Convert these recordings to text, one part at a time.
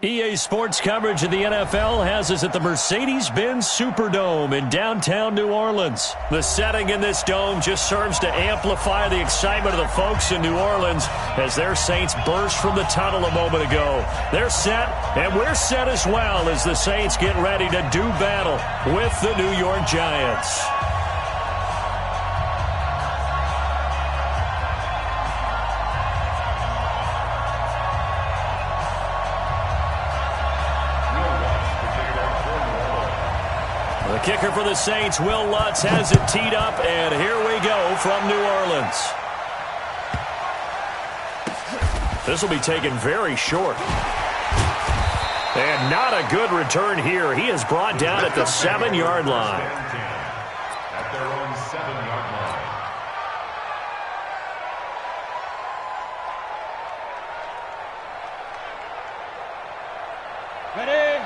EA Sports coverage of the NFL has us at the Mercedes-Benz Superdome in downtown New Orleans. The setting in this dome just serves to amplify the excitement of the folks in New Orleans as their Saints burst from the tunnel a moment ago. They're set, and we're set as well as the Saints get ready to do battle with the New York Giants. The kicker for the Saints, Will Lutz, has it teed up, and here we go from New Orleans. This will be taken very short. And not a good return here. He is brought down at the 7-yard line. At their own 7-yard line. Ready?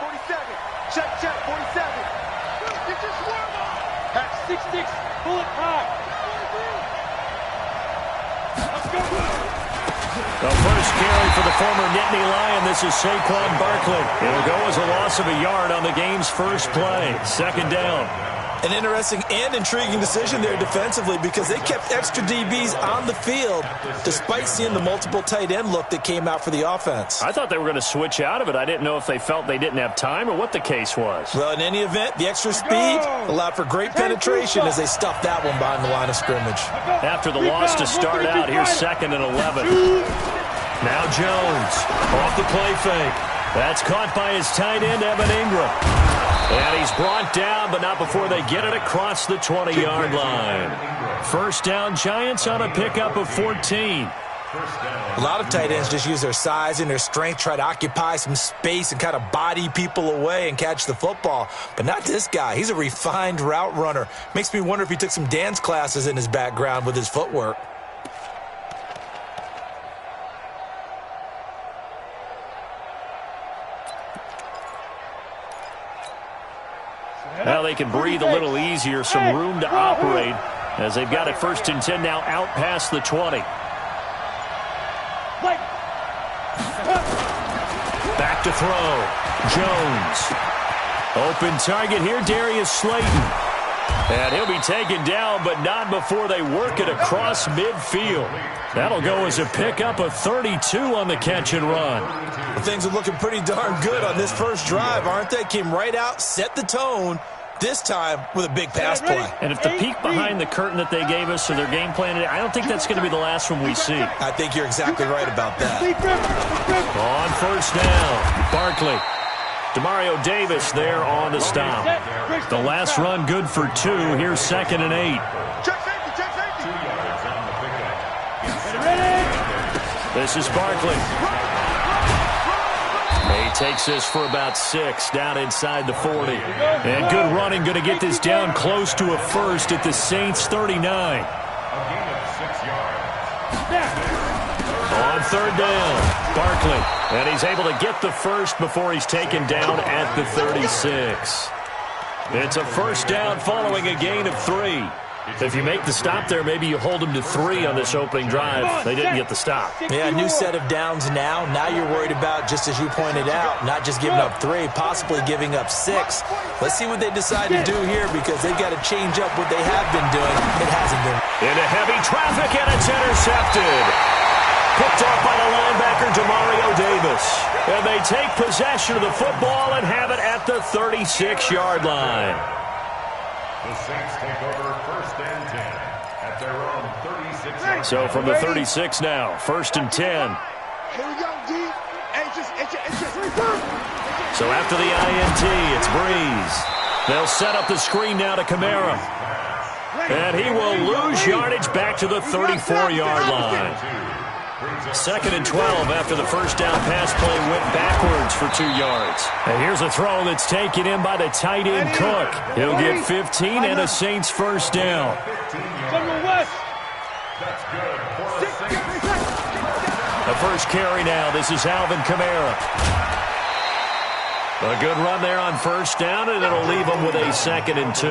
47. Check, 47. Get your swarm on. Pack 6-6, bullet high. Let's go. The first carry for the former Nittany Lion. This is Saquon Barkley. It'll go as a loss of a yard on the game's first play. Second down. An interesting and intriguing decision there defensively because they kept extra DBs on the field despite seeing the multiple tight end look that came out for the offense. I thought they were going to switch out of it. I didn't know if they felt they didn't have time or what the case was. Well, in any event, the extra speed allowed for great penetration as they stuffed that one behind the line of scrimmage. After the loss to start out, here's 2nd and 11. Now Jones off the play fake. That's caught by his tight end, Evan Ingram. And he's brought down, but not before they get it across the 20-yard line. First down, Giants on a pickup of 14. A lot of tight ends just use their size and their strength, try to occupy some space and kind of body people away and catch the football. But not this guy. He's a refined route runner. Makes me wonder if he took some dance classes in his background with his footwork. Now they can breathe a little easier, some room to operate as they've got it 1st and 10 now out past the 20. Back to throw. Jones. Open target here, Darius Slayton. And he'll be taken down, but not before they work it across midfield. That'll go as a pickup of 32 on the catch and run. Things are looking pretty darn good on this first drive, aren't they? Came right out, set the tone, this time with a big pass play. And if the peek behind the curtain that they gave us or their game plan today, I don't think that's going to be the last one we see. I think you're exactly right about that. On first down, Barkley. Demario Davis there on the stop. The last run good for 2. Here's 2nd and 8. This is Barkley. He takes this for about 6 down inside the 40. And good running, going to get this down close to a first at the Saints 39. On 3rd down, Barkley. And he's able to get the first before he's taken down at the 36. It's a first down following a gain of 3. If you make the stop there, maybe you hold them to 3 on this opening drive. They didn't get the stop. Yeah, new set of downs now. Now you're worried about, just as you pointed out, not just giving up 3, possibly giving up 6. Let's see what they decide to do here because they've got to change up what they have been doing. It hasn't been. Into heavy traffic, and it's intercepted. Picked off by the linebacker, Demario Davis. And they take possession of the football and have it at the 36-yard line. The Saints take over 1st and 10 at their own 36. So from the 36 now, 1st and 10. Here we go, D. So after the INT, it's Breeze. They'll set up the screen now to Kamara. And he will lose yardage back to the 34-yard line. 2nd and 12 after the first down pass play went backwards for 2 yards. And here's a throw that's taken in by the tight end Cook. He'll get 15 and a Saints first down. The first carry now. This is Alvin Kamara. A good run there on first down, and it'll leave them with a 2nd and 2.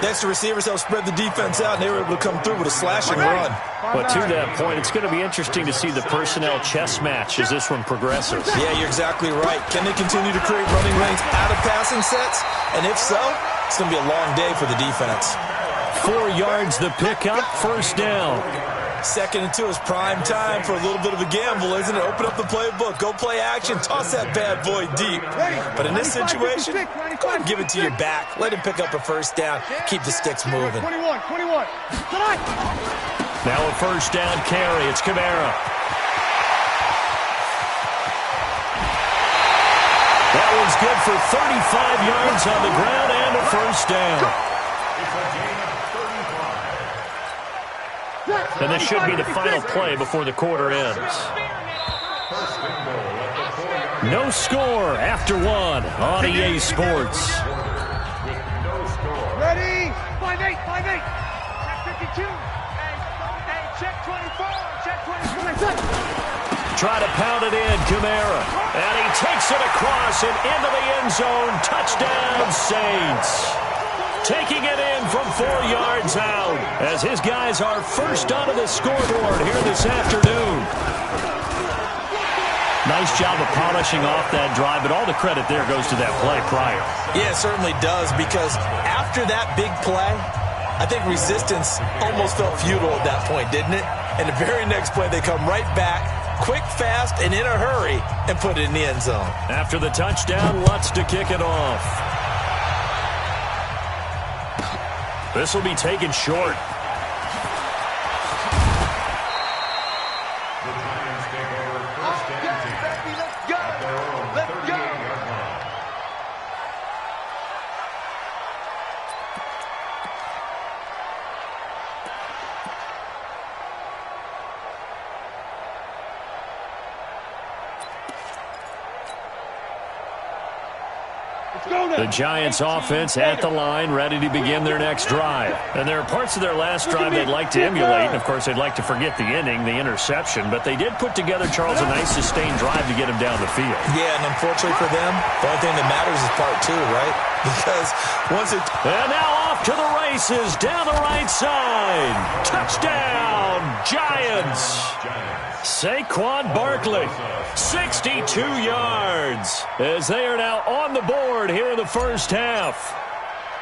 The extra receivers helped spread the defense out, and they were able to come through with a slashing run. But to that point, it's going to be interesting to see the personnel chess match as this one progresses. Yeah, you're exactly right. Can they continue to create running lanes out of passing sets? And if so, it's going to be a long day for the defense. 4 yards the pickup, first down. 2nd and 2 is prime time for a little bit of a gamble, isn't it? Open up the playbook, go play action, toss that bad boy deep. But in this situation, go ahead and give it to your back. Let him pick up a first down, keep the sticks moving. 21. Now a first down carry. It's Kamara. That one's good for 35 yards on the ground and a first down. And this should be the final play before the quarter ends. No score after 1 on EA Sports. Ready? 5-8. Check 52. Hey, check 24. Check 24. Try to pound it in, Kamara. And he takes it across and into the end zone. Touchdown, Saints. Taking it in from 4 yards out as his guys are first onto the scoreboard here this afternoon. Nice job of polishing off that drive, but all the credit there goes to that play prior. Yeah, it certainly does, because after that big play, I think resistance almost felt futile at that point, didn't it? And the very next play, they come right back, quick, fast, and in a hurry, and put it in the end zone. After the touchdown, Lutz to kick it off. This will be taken short. The Giants offense at the line, ready to begin their next drive. And there are parts of their last drive they'd like to emulate. And, of course, they'd like to forget the inning, the interception. But they did put together, Charles, a nice sustained drive to get him down the field. Yeah, and unfortunately for them, the only thing that matters is part 2, right? Because once it... And now off to the races, down the right side. Touchdown, Giants. Saquon Barkley, 62 yards, as they are now on the board here in the first half.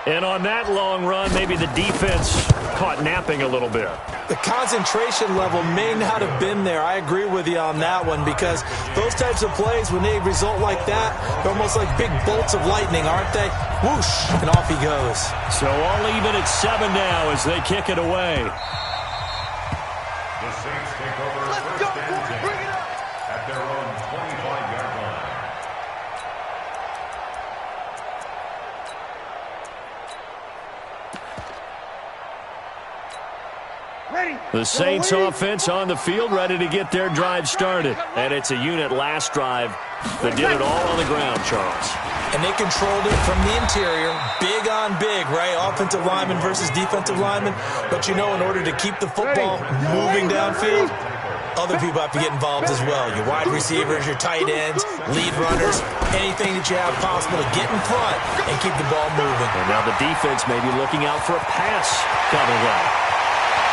And on that long run, maybe the defense caught napping a little bit. The concentration level may not have been there. I agree with you on that one, because those types of plays, when they result like that, they're almost like big bolts of lightning, aren't they? Whoosh, and off he goes. So all even at 7 now as they kick it away. The Saints take over first and 10 at their own 25-yard line. The Saints offense on the field, ready to get their drive started. And it's a unit last drive that did it all on the ground, Charles. And they controlled it from the interior, big on big, right? Offensive lineman versus defensive lineman. But, you know, in order to keep the football moving downfield, other people have to get involved as well. Your wide receivers, your tight ends, lead runners, anything that you have possible to get in front and keep the ball moving. And now the defense may be looking out for a pass coming up.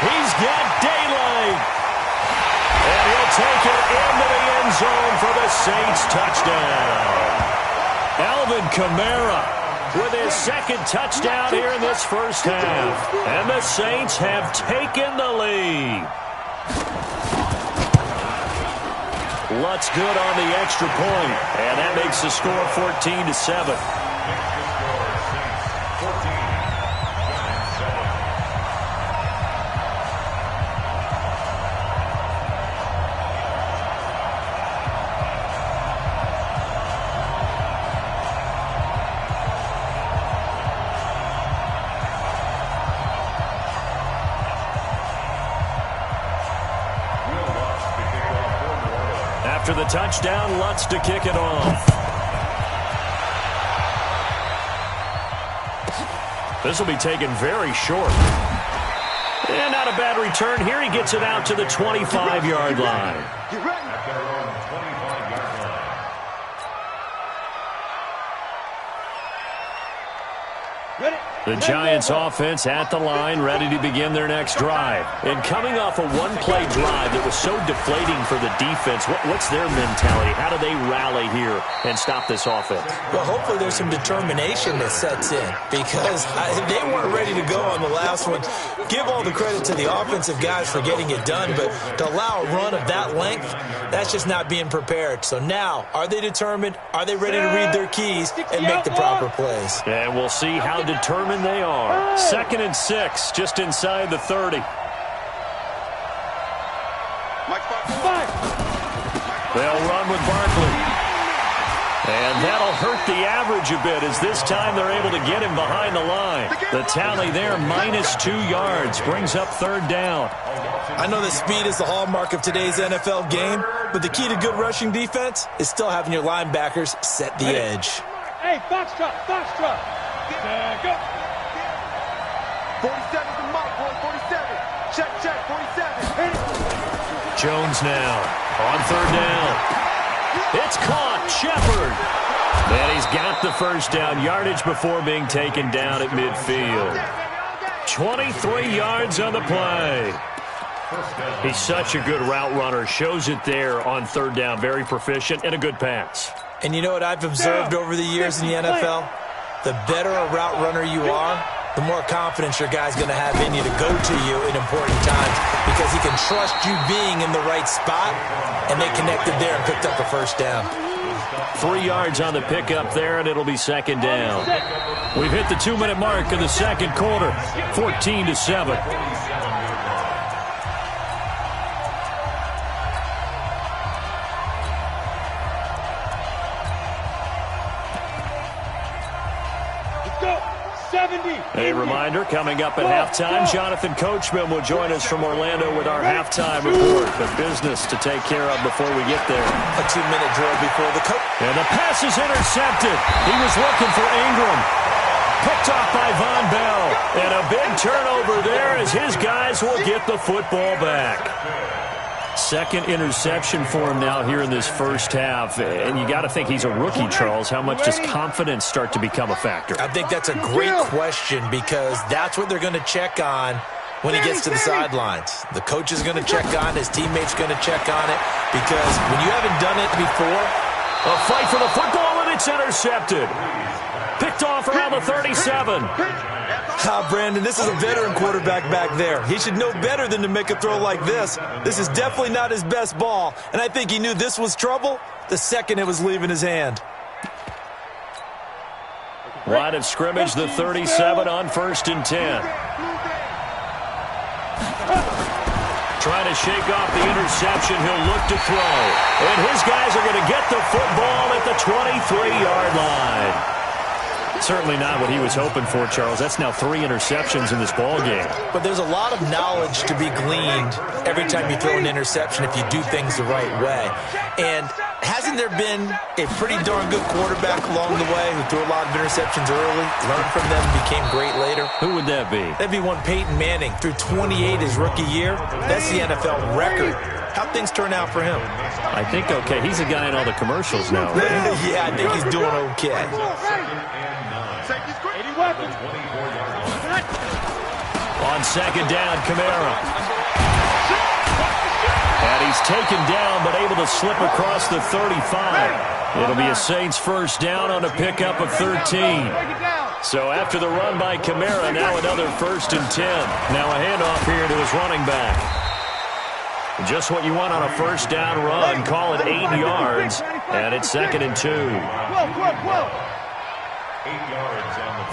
He's got daylight. And he'll take it into the end zone for the Saints touchdown. Alvin Kamara with his second touchdown here in this first half. And the Saints have taken the lead. Lutz good on the extra point, and that makes the score 14-7. After the touchdown, Lutz to kick it off. This will be taken very short. And not a bad return here. He gets it out to the 25-yard line. At their own 25-yard line. Ready? The Giants offense at the line, ready to begin their next drive. And coming off a one-play drive that was so deflating for the defense, what's their mentality? How do they rally here and stop this offense? Well, hopefully there's some determination that sets in because they weren't ready to go on the last one. Give all the credit to the offensive guys for getting it done, but to allow a run of that length, that's just not being prepared. So now, are they determined? Are they ready to read their keys and make the proper plays? And we'll see how determined they are. 2nd and 6, just inside the 30. They'll run with Barkley. And that'll hurt the average a bit as this time they're able to get him behind the line. The tally there, -2 yards, brings up 3rd down. I know that speed is the hallmark of today's NFL game, but the key to good rushing defense is still having your linebackers set the edge. Hey, foxtrot, foxtrot. Go. 47 to Mike, boy, 47. Check, 47. Jones now on 3rd down. It's caught. Shepard. And he's got the first down, yardage before being taken down at midfield. 23 yards on the play. He's such a good route runner. Shows it there on 3rd down. Very proficient and a good pass. And you know what I've observed over the years in the NFL? The better a route runner you are, the more confidence your guy's going to have in you to go to you in important times because he can trust you being in the right spot, and they connected there and picked up a first down. 3 yards on the pickup there, and it'll be 2nd down. We've hit the 2-minute mark of the 2nd quarter, 14-7. A reminder, coming up at halftime, Jonathan Coachman will join us from Orlando with our halftime report. The business to take care of before we get there. A 2-minute drill before the coach. And the pass is intercepted. He was looking for Ingram. Picked off by Von Bell. And a big turnover there as his guys will get the football back. 2nd interception for him now here in this first half. And you got to think he's a rookie, Charles. How much does confidence start to become a factor? I think that's a great question because that's what they're going to check on when he gets to the sidelines. The coach is going to check on it. His teammates going to check on it because when you haven't done it before. A fight for the football, and it's intercepted. Picked off around the 37. Brandon, this is a veteran quarterback back there. He should know better than to make a throw like this. This is definitely not his best ball, and I think he knew this was trouble the second it was leaving his hand. Line of scrimmage, the 37 on 1st and 10. Trying to shake off the interception. He'll look to throw. And his guys are going to get the football at the 23-yard line. Certainly not what he was hoping for, Charles. That's now 3 interceptions in this ball game. But there's a lot of knowledge to be gleaned every time you throw an interception if you do things the right way. And hasn't there been a pretty darn good quarterback along the way who threw a lot of interceptions early, learned from them, became great later? Who would that be? That'd be one Peyton Manning. Threw 28 his rookie year. That's the NFL record. How'd things turn out for him? I think okay. He's a guy in all the commercials now, right? Yeah, I think he's doing okay. On 2nd down, Kamara. And he's taken down, but able to slip across the 35. It'll be a Saints first down on a pickup of 13. So after the run by Kamara, now another 1st and 10. Now a handoff here to his running back. Just what you want on a first down run. Call it 8 yards. And it's 2nd and 2. 8 yards on the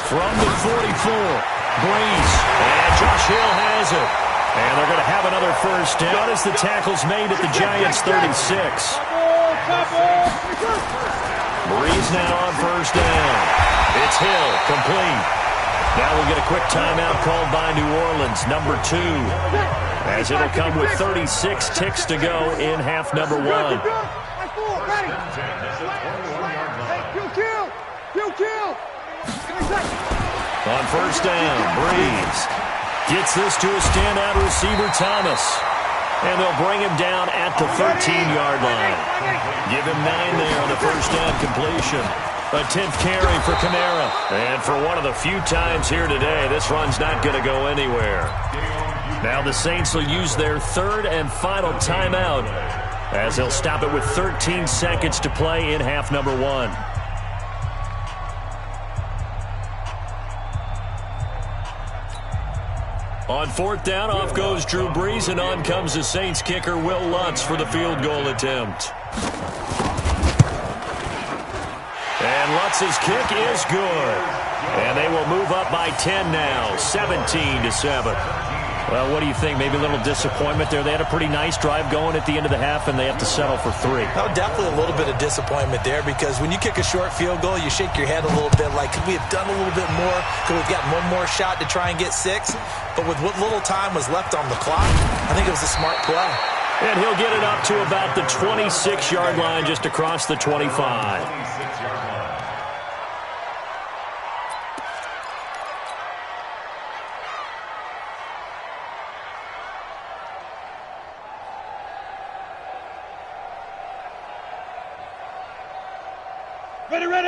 from the 44. Breeze. And Josh Hill has it. And they're going to have another first down as the tackle's made at the Giants' 36. Breeze now on first down. It's Hill, complete. Now we'll get a quick timeout called by New Orleans, number 2. As it'll come with 36 ticks to go in half number 1. On first down, Breeze gets this to a standout receiver, Thomas. And they'll bring him down at the 13-yard line. Give him 9 there on the first down completion. A 10th carry for Kamara. And for one of the few times here today, this run's not going to go anywhere. Now the Saints will use their third and final timeout as they'll stop it with 13 seconds to play in half number 1. On 4th down, off goes Drew Brees, and on comes the Saints kicker, Will Lutz, for the field goal attempt. And Lutz's kick is good. And they will move up by 10 now, 17-7. Well, what do you think? Maybe a little disappointment there. They had a pretty nice drive going at the end of the half, and they have to settle for 3. Oh, definitely a little bit of disappointment there, because when you kick a short field goal, you shake your head a little bit like, could we have done a little bit more? Could we have gotten one more shot to try and get 6? But with what little time was left on the clock, I think it was a smart play. And he'll get it up to about the 26-yard line, just across the 25.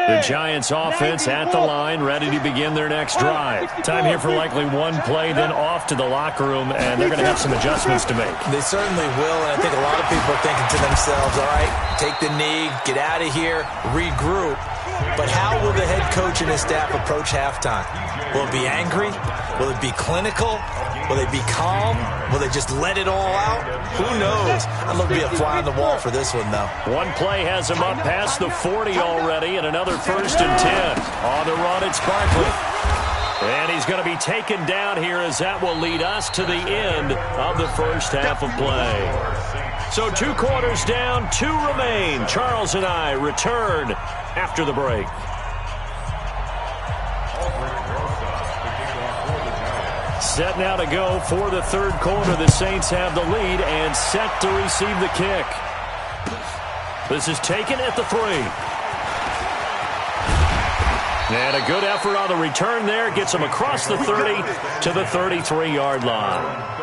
The Giants offense at the line, ready to begin their next drive. Time here for likely one play, then off to the locker room, and they're going to have some adjustments to make. They certainly will, and I think a lot of people are thinking to themselves, all right, take the knee, get out of here, regroup. But how will the head coach and his staff approach halftime? Will it be angry? Will it be clinical? Will they be calm? Will they just let it all out? Who knows? I'd love to be a fly on the wall for this one, though. One play has him up past the 40 already, and another 1st and 10. On the run, it's Barkley. And he's going to be taken down here, as that will lead us to the end of the first half of play. So 2 quarters down, 2 remain. Charles and I return after the break. Set now to go for the 3rd quarter. The Saints have the lead and set to receive the kick. This is taken at the 3. And a good effort on the return there. Gets him across the 30 to the 33-yard line.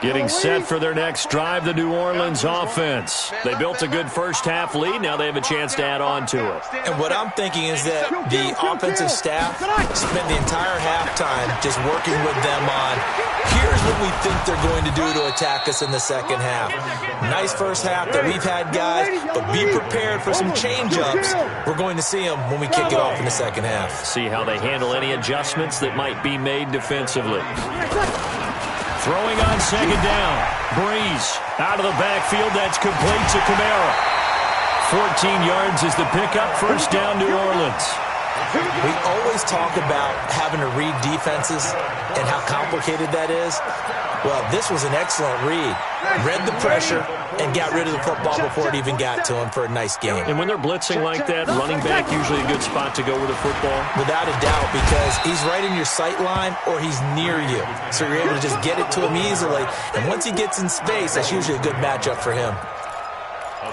Getting set for their next drive, the New Orleans offense. They built a good first half lead. Now they have a chance to add on to it. And what I'm thinking is that the offensive staff spent the entire halftime just working with them on, here's what we think they're going to do to attack us in the second half. Nice first half that we've had, guys, but be prepared for some change-ups. We're going to see them when we kick it off in the second half. See how they handle any adjustments that might be made defensively. Throwing on 2nd down. Brees out of the backfield. That's complete to Kamara. 14 yards is the pickup. 1st down, New Orleans. We always talk about having to read defenses and how complicated that is. Well, this was an excellent read. Read the pressure and got rid of the football before it even got to him for a nice game. And when they're blitzing like that, running back usually a good spot to go with the football? Without a doubt, because he's right in your sight line or he's near you. So you're able to just get it to him easily. And once he gets in space, that's usually a good matchup for him.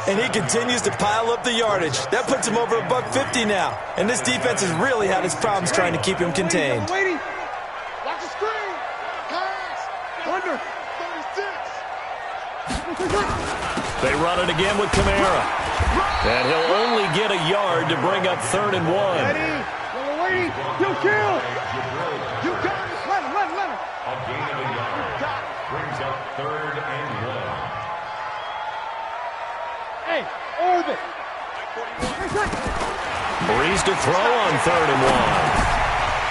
And he continues to pile up the yardage. That puts him over $150 now. And this defense has really had its problems trying to keep him contained. Waiting. Watch the screen. Pass. Under 36. They run it again with Kamara. And he'll only get a yard to bring up 3rd and 1. Waiting. You kill. You got it. Let him. A gain of a yard. Brings up 3rd and 1. Hey, orbit. Brees to throw on 3rd and 1.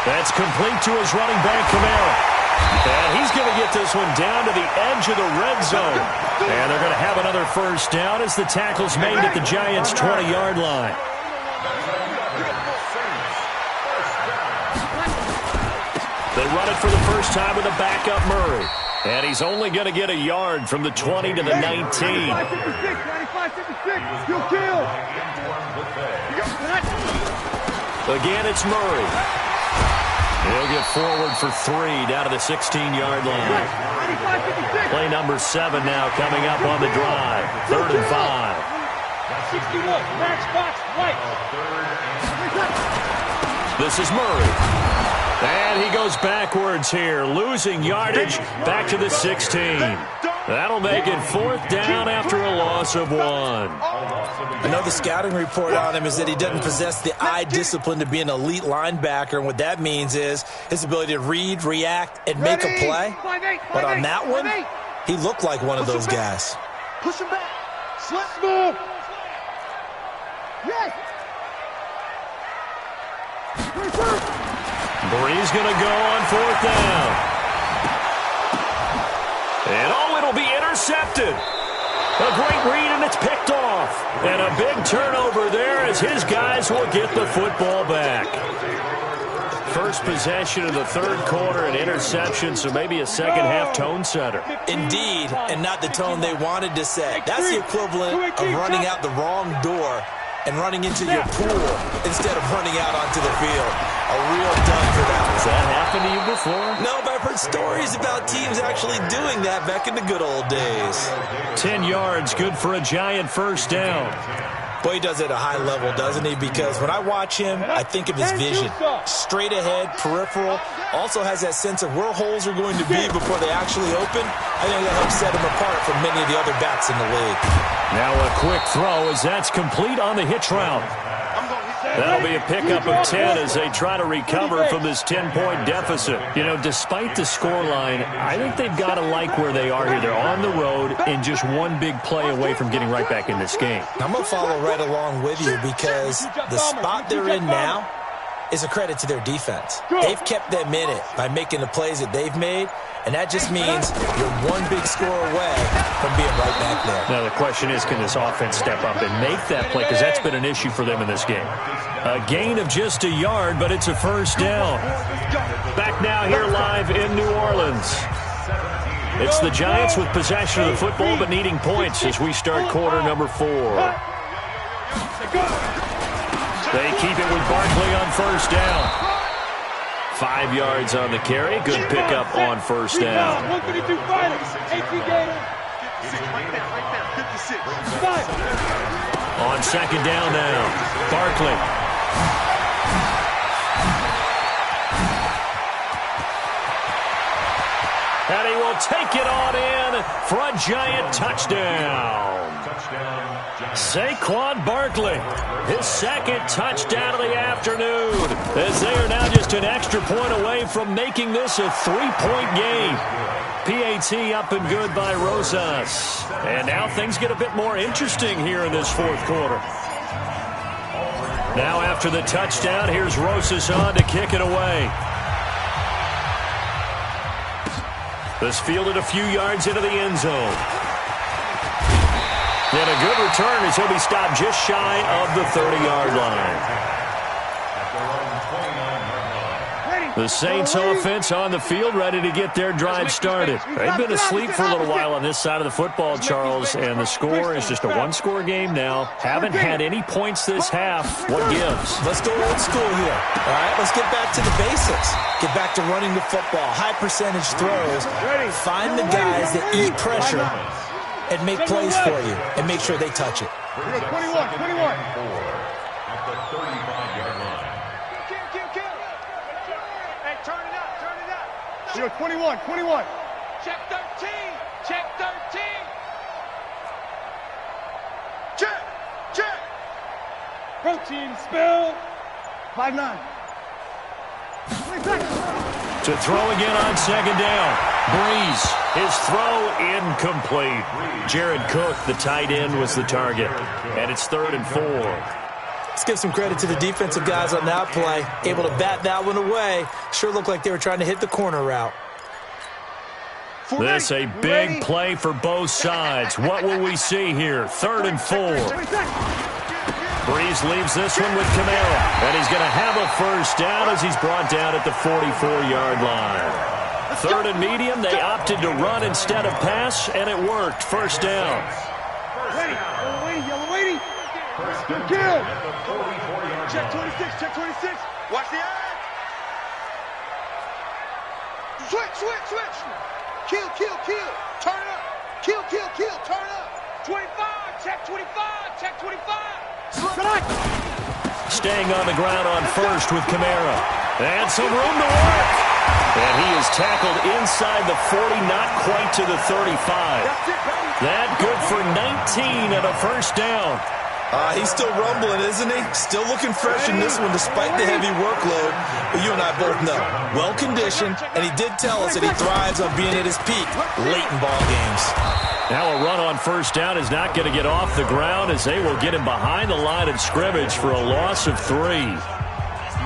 That's complete to his running back, Kamara. And he's going to get this one down to the edge of the red zone. And they're going to have another 1st down as the tackle's made at the Giants' 20-yard line. They run it for the first time with a backup Murray. And he's only going to get a yard from the 20 to the 19. 95-56. You kill. Again, it's Murray. He'll get forward for 3 down to the 16-yard line. Play number 7 now coming up on the drive. 3rd and 5. 61. Match box right. This is Murray. And he goes backwards here, losing yardage back to the 16. That'll make it 4th down after a loss of 1. I know the scouting report on him is that he doesn't possess the eye discipline to be an elite linebacker, and what that means is his ability to read, react, and make a play. But on that one, he looked like one of those guys. Push him back. Let's move. Yes. Breeze going to go on 4th down. And it'll be intercepted. A great read, and it's picked off. And a big turnover there as his guys will get the football back. First possession of the 3rd quarter, an interception, so maybe a second-half tone setter. Indeed, and not the tone they wanted to set. That's the equivalent of running out the wrong door and running into your pool instead of running out onto the field. A real dud for that. Has that happened to you before? No, but I've heard stories about teams actually doing that back in the good old days. 10 yards, good for a giant 1st down. Boy, he does it at a high level, doesn't he? Because when I watch him, I think of his vision. Straight ahead, peripheral. Also has that sense of where holes are going to be before they actually open. I think that helps set him apart from many of the other backs in the league. Now a quick throw as that's complete on the hitch route. That'll be a pickup of 10 as they try to recover from this 10-point deficit. You know, despite the scoreline, I think they've got to like where they are here. They're on the road and just one big play away from getting right back in this game. I'm going to follow right along with you because the spot they're in now is a credit to their defense. They've kept them in it by making the plays that they've made, and that just means you're one big score away from being right back there. Now the question is, can this offense step up and make that play? Because that's been an issue for them in this game. A gain of just a yard, but it's a 1st down. Back now here live in New Orleans. It's the Giants with possession of the football but needing points as we start quarter number 4. They keep it with Barkley on 1st down. 5 yards on the carry. Good pickup on 1st down. On 2nd down now, Barkley. And he will take it on in for a giant touchdown. Saquon Barkley, his 2nd touchdown of the afternoon, as they are now just an extra point away from making this a 3-point game. PAT up and good by Rosas. And now things get a bit more interesting here in this 4th quarter. Now after the touchdown, here's Rosas on to kick it away. This fielded a few yards into the end zone. And a good return as he'll be stopped just shy of the 30-yard line. The Saints offense on the field ready to get their drive started. They've been asleep for a little while on this side of the football, Charles, and the score is just a 1-score game now. Haven't had any points this half. What gives? Let's go old school here. All right, let's get back to the basics. Get back to running the football, high percentage throws. Find the guys that eat pressure and make plays for you and make sure they touch it. 21. At the 35-yard line. Hey, turn it up. 21. Check 13. Check. Protein spill. 5-9. To throw again on 2nd down. Breeze, his throw incomplete. Jared Cook, the tight end, was the target. And it's 3rd and 4. Let's give some credit to the defensive guys on that play. Able to bat that one away. Sure looked like they were trying to hit the corner route. This a big play for both sides. What will we see here? 3rd and 4. Breeze leaves this one with Camara. And he's going to have a 1st down as he's brought down at the 44-yard line. 3rd and medium. They opted to run instead of pass, and it worked. 1st down. Yellow lady. Kill. Check 26. Watch the eye. Switch. Kill. Turn up. Kill. Turn up. 25. Check 25. Staying on the ground on 1st with Camara. And some room to work. And he is tackled inside the 40, not quite to the 35. That good for 19 and a first down. He's still rumbling, isn't he? Still looking fresh in this one despite the heavy workload. But you and I both know, well-conditioned, and he did tell us that he thrives on being at his peak late in ball games. Now a run on first down is not going to get off the ground as they will get him behind the line of scrimmage for a loss of 3.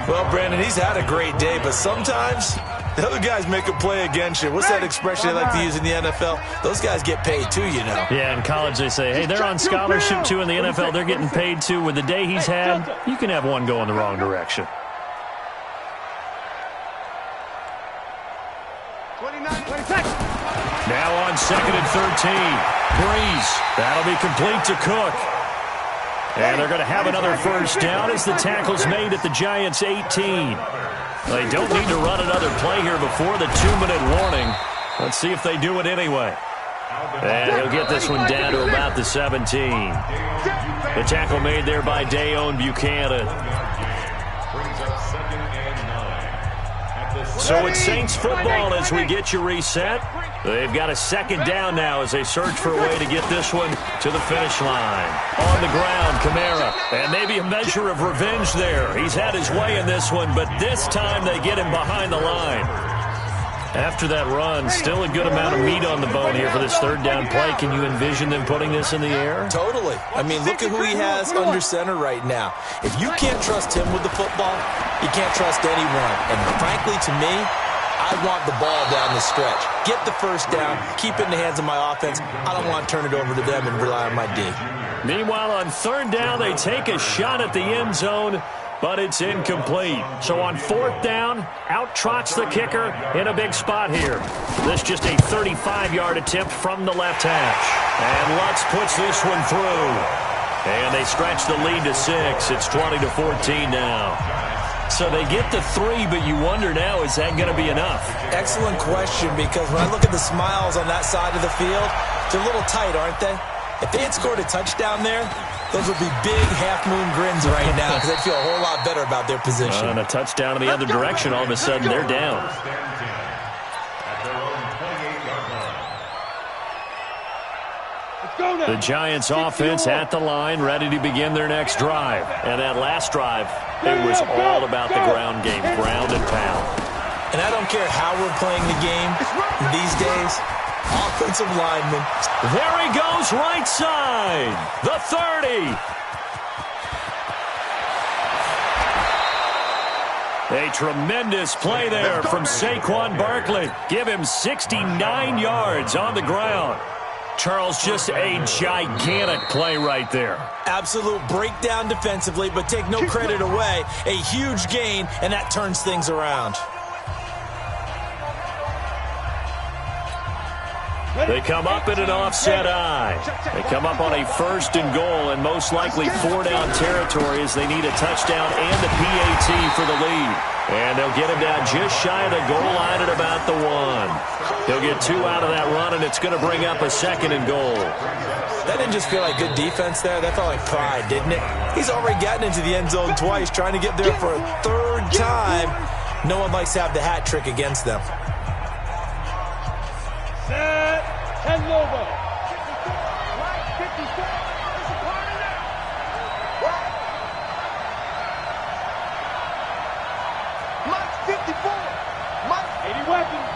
Well, Brandon, he's had a great day, but sometimes the other guys make a play against you. What's that expression they like to use in the NFL? Those guys get paid too, you know. Yeah, in college they say, hey, they're on scholarship too. In the NFL, they're getting paid too. With the day he's had, you can have one go in the wrong direction. 20 seconds. Now on 2nd and 13. Breeze. That'll be complete to Cook. And they're going to have another first down as the tackle's made at the Giants' 18. They don't need to run another play here before the 2-minute warning. Let's see if they do it anyway. And he'll get this one down to about the 17. The tackle made there by Dayon Buchanan. So it's Saints football as we get you reset. They've got a 2nd down now as they search for a way to get this one to the finish line. On the ground, Kamara. And maybe a measure of revenge there. He's had his way in this one, but this time they get him behind the line. After that run, still a good amount of meat on the bone here for this 3rd down play. Can you envision them putting this in the air? Totally. I mean, look at who he has under center right now. If you can't trust him with the football, you can't trust anyone. And frankly, to me, I want the ball down the stretch. Get the first down, keep it in the hands of my offense. I don't want to turn it over to them and rely on my D. Meanwhile, on 3rd down, they take a shot at the end zone, but it's incomplete. So on 4th down, out trots the kicker in a big spot here. This just a 35-yard attempt from the left hash. And Lutz puts this one through. And they stretch the lead to 6. It's 20-14 now. So they get the 3, but you wonder now, is that going to be enough? Excellent question, because when I look at the smiles on that side of the field, they're a little tight, aren't they? If they had scored a touchdown there, those would be big half-moon grins right now because they'd feel a whole lot better about their position. And a touchdown in the other direction, all of a sudden they're down. The Giants offense at the line, ready to begin their next drive. And that last drive, it was all about the ground game, ground and pound. And I don't care how we're playing the game these days, offensive linemen. There he goes, right side, the 30. A tremendous play there from Saquon Barkley. Give him 69 yards on the ground. Charles, just a gigantic play right there. Absolute breakdown defensively, but take no credit away. A huge gain, and that turns things around. They come up in an offset eye. They come up on a 1st and goal, and most likely 4-down territory as they need a touchdown and a PAT for the lead. And they'll get him down just shy of the goal line at about the 1. He'll get 2 out of that run, and it's going to bring up a 2nd and goal. That didn't just feel like good defense there. That felt like pride, didn't it? He's already gotten into the end zone twice, trying to get there for a 3rd time. No one likes to have the hat trick against them. Set and Lobo. Mike's 54. Mike 80 weapons.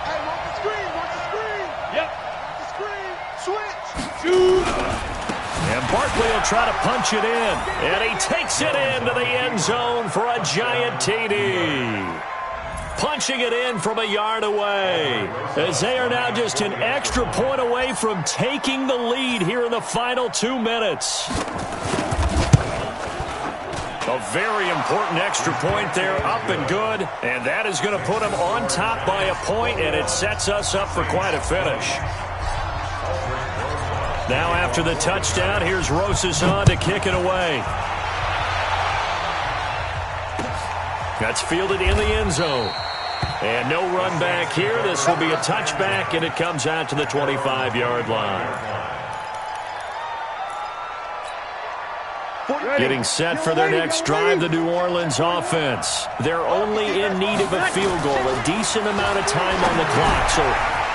Hey, watch the screen. Watch the screen. Yep. Watch the screen. Switch. Shoot. And Barkley will try to punch it in. And he takes it into the end zone for a giant TD. Punching it in from a yard away, as they are now just an extra point away from taking the lead here in the final 2 minutes. A very important extra point there, up and good, and that is going to put them on top by a point, and it sets us up for quite a finish. Now after the touchdown, here's Rosas on to kick it away. That's fielded in the end zone. And no run back here. This will be a touchback, and it comes out to the 25-yard line. Getting set for their next drive, the New Orleans offense. They're only in need of a field goal, a decent amount of time on the clock. So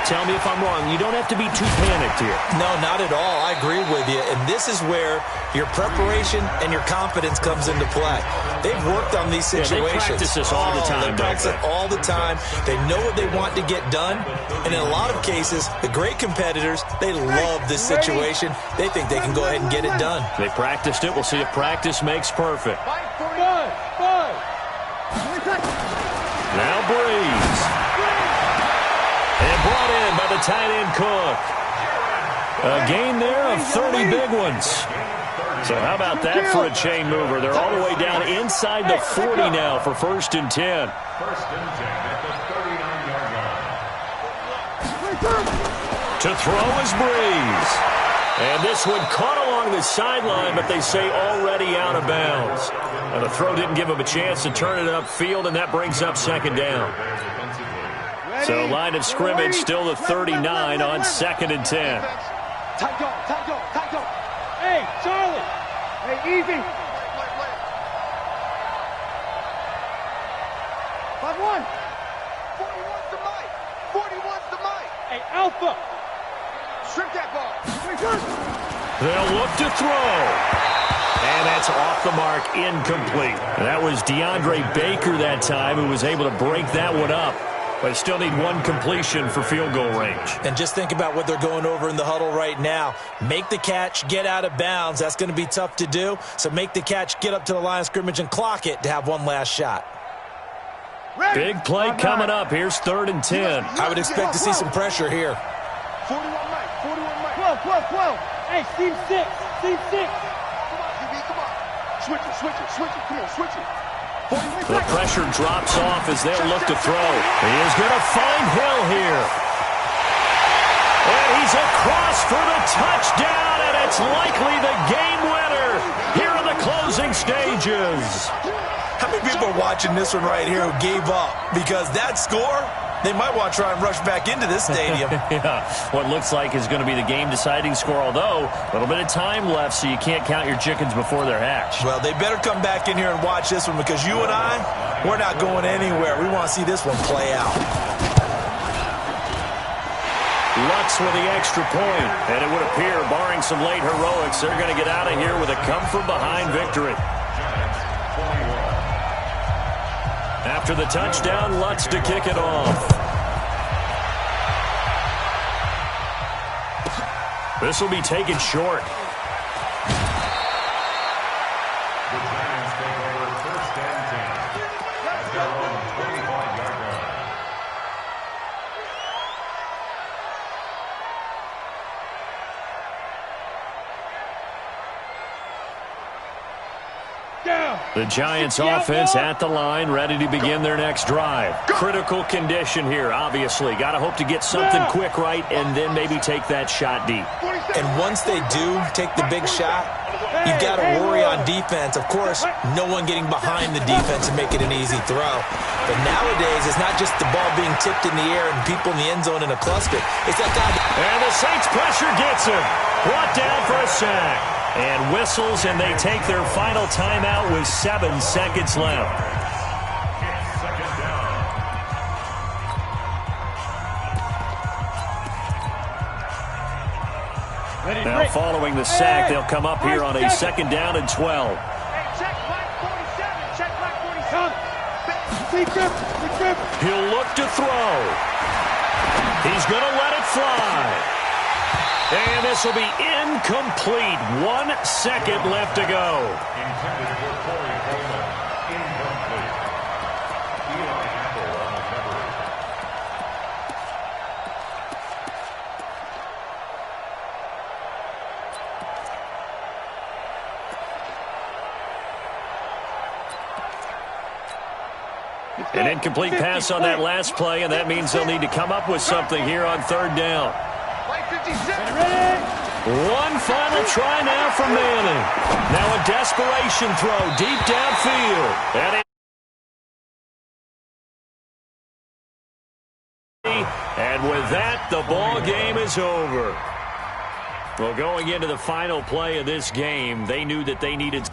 tell me if I'm wrong. You don't have to be too panicked here. No, not at all. I agree with you. And this is where your preparation and your confidence comes into play. They've worked on these situations. They practice this all the time. They practice it all the time. They know what they want to get done. And in a lot of cases, the great competitors, they love this situation. They think they can go ahead and get it done. They practiced it. We'll see if practice makes perfect. Now Breeze. And brought in by the tight end Cook. A gain there of 30 big ones. So how about that for a chain mover? They're all the way down inside the 40 now for 1st and 10. 1st and 10 at the 39-yard line. To throw is Breeze. And this one caught along the sideline, but they say already out of bounds. Well, the throw didn't give him a chance to turn it upfield, and that brings up 2nd down. So line of scrimmage still the 39 on 2nd and 10. Tight go. Hey, Charlie. Hey, easy. 5-1. 41's the mic. 41's the mic. Hey, Alpha. Strip that ball. They'll look to throw. And that's off the mark, incomplete. That was DeAndre Baker that time who was able to break that one up. But still need one completion for field goal range. And just think about what they're going over in the huddle right now. Make the catch, get out of bounds. That's going to be tough to do. So make the catch, get up to the line of scrimmage, and clock it to have one last shot. Big play coming up. Here's 3rd and 10. I would expect to see some pressure here. 41 Mike. 12. Hey, seam 6. Come on, DB, come on. Switch it. Come on, switch it. The pressure drops off as they'll look to throw. He is going to find Hill here. And he's across for the touchdown, and it's likely the game winner here in the closing stages. How many people are watching this one right here who gave up? Because that score, they might want to try and rush back into this stadium. Yeah, what looks like is going to be the game-deciding score, although a little bit of time left, so you can't count your chickens before they're hatched. Well, they better come back in here and watch this one, because you and I, we're not going anywhere. We want to see this one play out. Lutz with the extra point, and it would appear, barring some late heroics, they're going to get out of here with a come-from-behind victory. After the touchdown, Lutz to kick it off. This will be taken short. The Giants take over 1st and 10 at their own 25-yard line. The Giants offense at the line, ready to begin their next drive. Critical condition here, obviously. Got to hope to get something quick right and then maybe take that shot deep. And once they do take the big shot, you've got to worry on defense. Of course, no one getting behind the defense and make it an easy throw. But nowadays, it's not just the ball being tipped in the air and people in the end zone in a cluster. It's that guy. And the Saints pressure gets him. Brought down for a sack. And whistles, and they take their final timeout with 7 seconds left. Now following the sack, they'll come up here on a 2nd down and 12. Check Mike 47. Check Mike 47. He'll look to throw. He's going to let it fly. And this will be incomplete. 1 second left to go. Intended for Corey Coleman. Incomplete. Eli Apple on the coverage. An incomplete pass on that last play, and that means they'll need to come up with something here on 3rd down. One final try now from Manning. Now a desperation throw deep downfield. And with that, the ball game is over. Well, going into the final play of this game, they knew that they needed